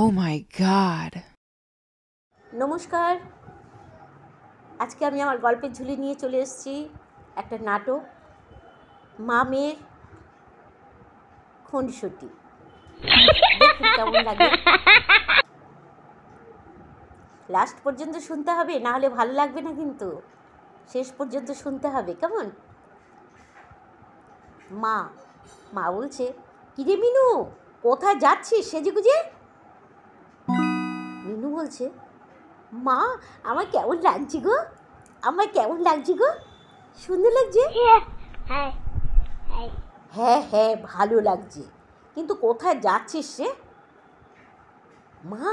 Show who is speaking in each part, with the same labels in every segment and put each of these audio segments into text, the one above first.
Speaker 1: Oh my God.
Speaker 2: নমস্কার। আজকে আমি আমার গল্পের ঝুলি নিয়ে চলে এসেছি একটা নাটক, মা মেয়ের খুনসুটি। দেখুন কেমন লাগে। লাস্ট পর্যন্ত শুনতে হবে, না হলে ভালো লাগবে না, কিন্তু শেষ পর্যন্ত শুনতে হবে, কেমন? মা মা বলছে, কিরে মিনু, কোথায় যাচ্ছিস সেজেগুজে? মিনু বলছে, মা আমার কেমন লাগছে গো, আমার কেমন লাগছে গো, সুন্দর লাগছে। হ্যাঁ হ্যাঁ ভালো লাগছে, কিন্তু কোথায় যাচ্ছিস রে? মা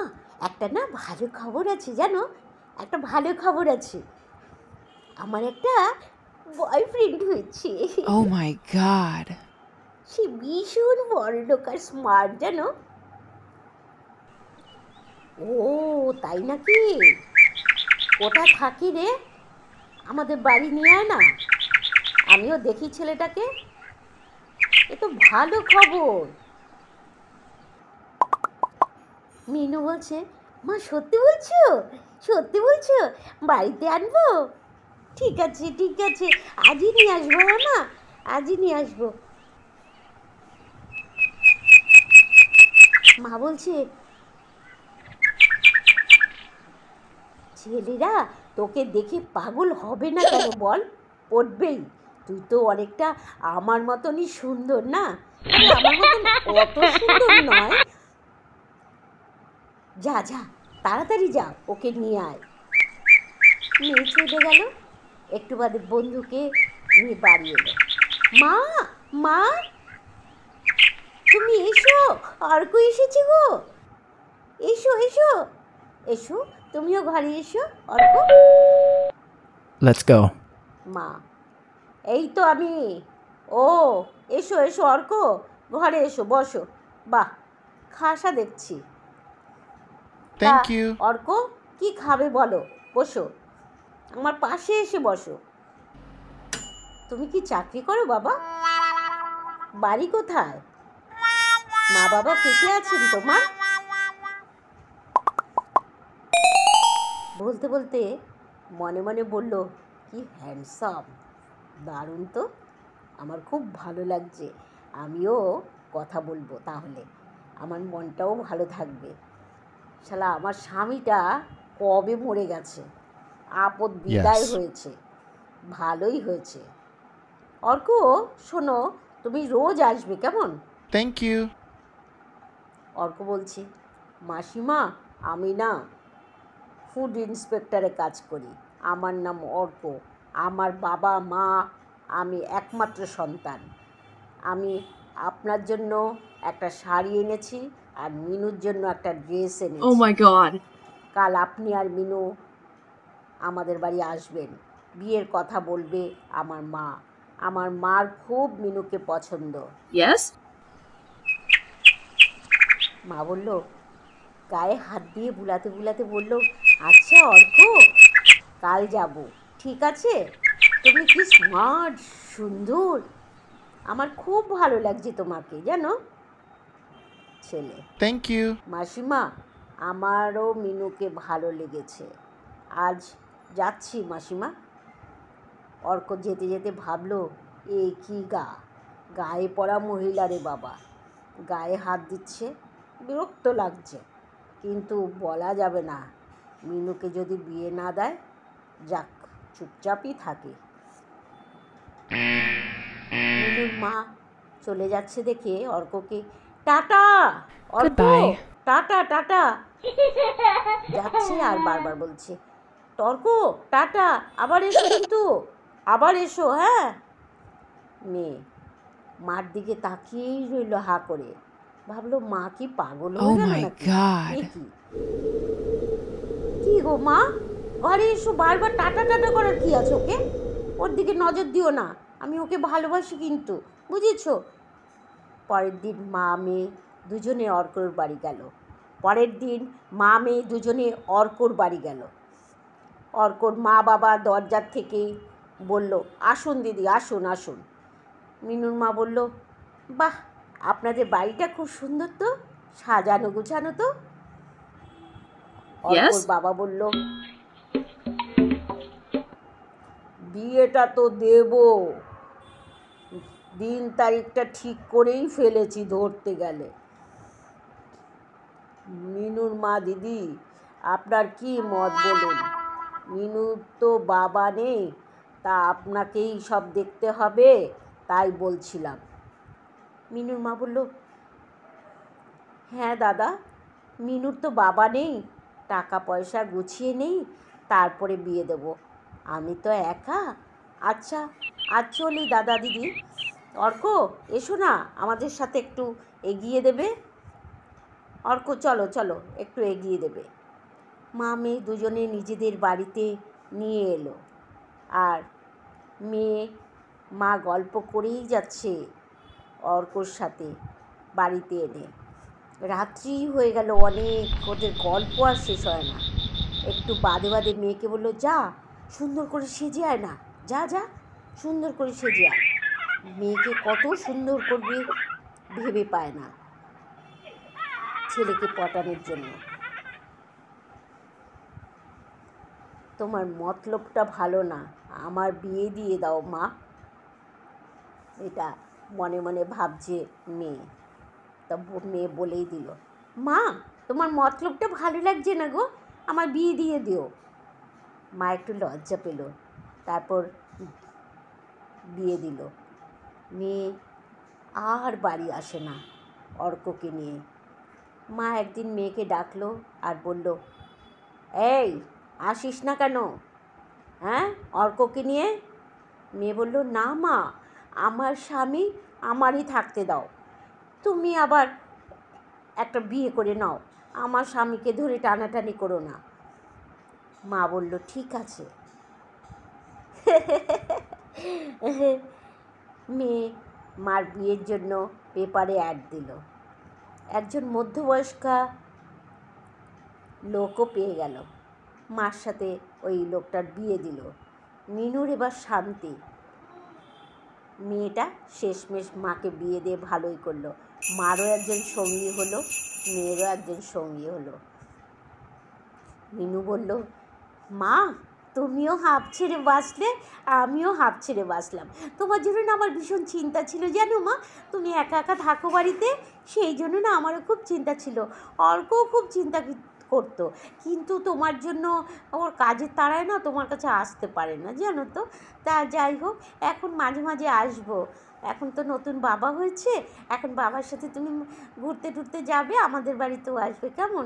Speaker 2: একটা না ভালো খবর আছে জানো, একটা ভালো খবর আছে, আমার একটা বয়ফ্রেন্ড হয়েছে।
Speaker 1: Oh my God.
Speaker 2: সে ভীষণ বড়লোক আর স্মার্ট জানো। ও তাই নাকি? কোথায় থাকি রে? আমাদের বাড়ি নিয়ে আয় না, আমিও দেখি ছেলেটাকে। এ তো ভালো খবর। মিনু বলছে, মা সত্যি বলছো? সত্যি বলছো? বাড়িতে আনবো? ঠিক আছে ঠিক আছে, আজই নিয়ে আসবো। হ্যাঁ মা, আজই নিয়ে আসবো। মা বলছে, ছেলেরা তোকে দেখে পাগল হবে না কেন বল? পড়বেই, তুই তো অনেকটা আমার মতনই সুন্দর না? আমার মতন অত সুন্দর নয়। যা যা তাড়াতাড়ি যা, ওকে নিয়ে আয়। মেয়ে চলে গেল। একটু বাদে বন্ধুকে নিয়ে বাড়ি এলো। মা মা তুমি এসো, অর্ক এসেছি গো, এসো এসো এসো, তুমিও ঘরে এসো অর্ক।
Speaker 3: Let's go.
Speaker 2: মা, এই তো আমি। ও এসো এসো অর্ক, ঘরে এসো, বসো। বাহ, খাসা দেখছি।
Speaker 3: Thank you.
Speaker 2: অর্ক, কি খাবে বলো, বসো, আমার পাশে এসে বসো। তুমি কি চাকরি করো বাবা? বাড়ি কোথায়? মা বাবা কে কে আছেন তোমার? বলতে বলতে মনে মনে বলল, কি হ্যান্ডসাম, দারুণ তো, আমার খুব ভালো লাগছে। আমিও কথা বলবো তাহলে, আমার মনটাও ভালো থাকবে। শালা আমার স্বামীটা কবে মরে গেছে, আপদ বিদায়
Speaker 3: Yes.
Speaker 2: হয়েছে, ভালোই হয়েছে। অর্ক শোনো, তুমি রোজ আসবে কেমন?
Speaker 3: Thank you.
Speaker 2: অর্ক বলছি, মাসিমা আমি না ফুড ইন্সপেক্টরে কাজ করি, আমার নাম অর্ক, আমার বাবা মা, আমি একমাত্র সন্তান। আমি আপনার জন্য একটা শাড়ি এনেছি আর মিনুর জন্য একটা ড্রেস এনেছি।
Speaker 1: Oh my God.
Speaker 2: কাল আপনি আর মিনু আমাদের বাড়ি আসবেন, বিয়ের কথা বলবে আমার মা। আমার মার খুব মিনুকে পছন্দ।
Speaker 1: Yes?
Speaker 2: মা বলল, গায়ে হাত দিয়ে বুলাতে বুলাতে বলল, আচ্ছা অর্ক, কাল যাব, ঠিক আছে? তুমি কি স্মার্ট, সুন্দর, আমার খুব ভালো লাগছে তোমাকে জানো। ছেলে,
Speaker 3: Thank you.
Speaker 2: মাসিমা আমারও মিনুকে ভালো লেগেছে, আজ যাচ্ছি মাসিমা। অর্ক যেতে যেতে ভাবলো, এ কি গায়ে পড়া মহিলা রে বাবা, গায়ে হাত দিচ্ছে, বিরক্ত লাগছে, কিন্তু বলা যাবে না, মিনুকে যদি বিয়ে না দেয়, যাক, চুপচাপই থাকে। মিনুর মা চলে যাচ্ছে দেখে অর্ককে, tata Arko,
Speaker 1: Goodbye.
Speaker 2: Tata tata যাচ্ছে আর বারবার বলছে, অর্ক টাটা, আবার এসো কিন্তু, আবার এসো, হ্যাঁ। মেয়ে মার দিকে তাকিয়েই রইল হা করে, ভাবলো মা কি পাগল হয়ে
Speaker 1: Oh
Speaker 2: গেল
Speaker 1: my
Speaker 2: নাকি?
Speaker 1: God.
Speaker 2: এ কি গো মা, ঘরে এসো, বারবার টাটা টাটা করার কি আছে? ওকে, ওর দিকে নজর দিও না, আমি ওকে ভালোবাসি কিন্তু, বুঝেছো? পরের দিন মা মেয়ে দুজনে অর্কর বাড়ি গেল। পরের দিন মা মেয়ে দুজনে অর্কর বাড়ি গেল। অর্কর মা বাবা দরজার থেকেই বলল, আসুন দিদি, আসুন আসুন। মিনুর মা বলল, বাহ, আপনাদের বাড়িটা খুব সুন্দর তো, সাজানো গুছানো তো। অর্কর
Speaker 4: Yes?
Speaker 2: বাবা বলল, বিয়েটা তো দেব, দিন তারিখটা ঠিক করেই ফেলেছি ধরতে গেলে। মিনুর মা দিদি, আপনার কি মত বলুন? মিনুর তো বাবা নেই, তা আপনাকেই সব দেখতে হবে, তাই বলছিলাম। মিনুর মা বলল, হ্যাঁ দাদা, মিনুর তো বাবা নেই, টাকা পয়সা গুছিয়ে নেই, তারপরে বিয়ে দেব। আমি তো একা। আচ্ছা, আজ চলি দাদা দিদি। অর্ক, এসো না, আমাদের সাথে একটু এগিয়ে দেবে। অর্ক, চলো চলো, একটু এগিয়ে দেবে। মা মেয়ে দুজনে নিজেদের বাড়িতে নিয়ে এলো। আর মা গল্প করেই যাচ্ছে অর্কর সাথে বাড়িতে এনে। রাত্রি হয়ে গেল অনেক, ওদের গল্প আর শেষ হয় না। একটু বাদে বাদে মেয়েকে বলল, যা সুন্দর করে সেজে আয় না, যা যা সুন্দর করে সেজে আয়। মেয়েকে কত সুন্দর করবে ভেবে পায় না ছেলেকে পটানোর জন্য। তোমার মতলবটা ভালো না, আমার বিয়ে দিয়ে দাও মা, এটা মনে মনে ভাবছে মেয়ে। তা মেয়ে বলেই দিল, মা তোমার মতলবটা ভালো লাগছে না গো, আমার বিয়ে দিয়ে দিও। মা একটু লজ্জা পেল, তারপর বিয়ে দিল। মেয়ে আর বাড়ি আসে না অর্ককে নিয়ে। মা একদিন মেয়েকে ডাকলো আর বলল, এই আসিস না কেন, হ্যাঁ, অর্ককে নিয়ে? মেয়ে বলল, না মা, আমার স্বামী আমারই থাকতে দাও, তুমি আবার একটা বিয়ে করে নাও, আমার স্বামীকে ধরে টানাটানি করো না। মা বলল, ঠিক আছে। মেয়ে মার বিয়ের জন্য পেপারে অ্যাড দিল। একজন মধ্যবয়স্কা লোকও পেয়ে গেল, মার সাথে ওই লোকটার বিয়ে দিল। মিনুর এবার শান্তি। মেয়েটা শেষমেশ মাকে বিয়ে দিয়ে ভালোই করলো। মারও একজন সঙ্গী হলো, মেয়েরও একজন সঙ্গী হলো। মিনু বলল, মা তুমিও হাঁপ ছেড়ে বাঁচলে, আমিও হাঁপ ছেড়ে বাঁচলাম। তোমার জন্য না আমার ভীষণ চিন্তা ছিল জানো মা, তুমি একা একা থাকো বাড়িতে, সেই জন্য না আমারও খুব চিন্তা ছিল। অর্কও খুব চিন্তা করতো, কিন্তু তোমার জন্য ওর কাজের তাড়ায় না তোমার কাছে আসতে পারে না জানো তো। তা যাই হোক, এখন মাঝে মাঝে আসবো, এখন তো নতুন বাবা হয়েছে, এখন বাবার সাথে তুমি ঘুরতে টুরতে যাবে, আমাদের বাড়িতেও আসবে, কেমন?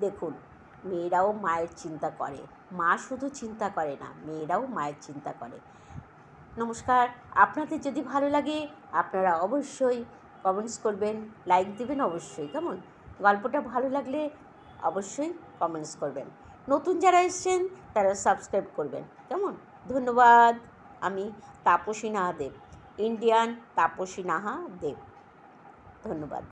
Speaker 2: দেখুন, মেয়েরাও মায়ের চিন্তা করে, মা শুধু চিন্তা করে না, মেয়েরাও মায়ের চিন্তা করে। নমস্কার, আপনাদের যদি ভালো লাগে আপনারা অবশ্যই কমেন্টস করবেন, লাইক দেবেন অবশ্যই, কেমন? গল্পটা ভালো লাগলে অবশ্যই কমেন্টস করবেন। নতুন যারা এসছেন তারা সাবস্ক্রাইব করবেন, কেমন? ধন্যবাদ। আমি তাপসী নাহা দেব, ইন্ডিয়ান তাপসী নাহা দেব। ধন্যবাদ।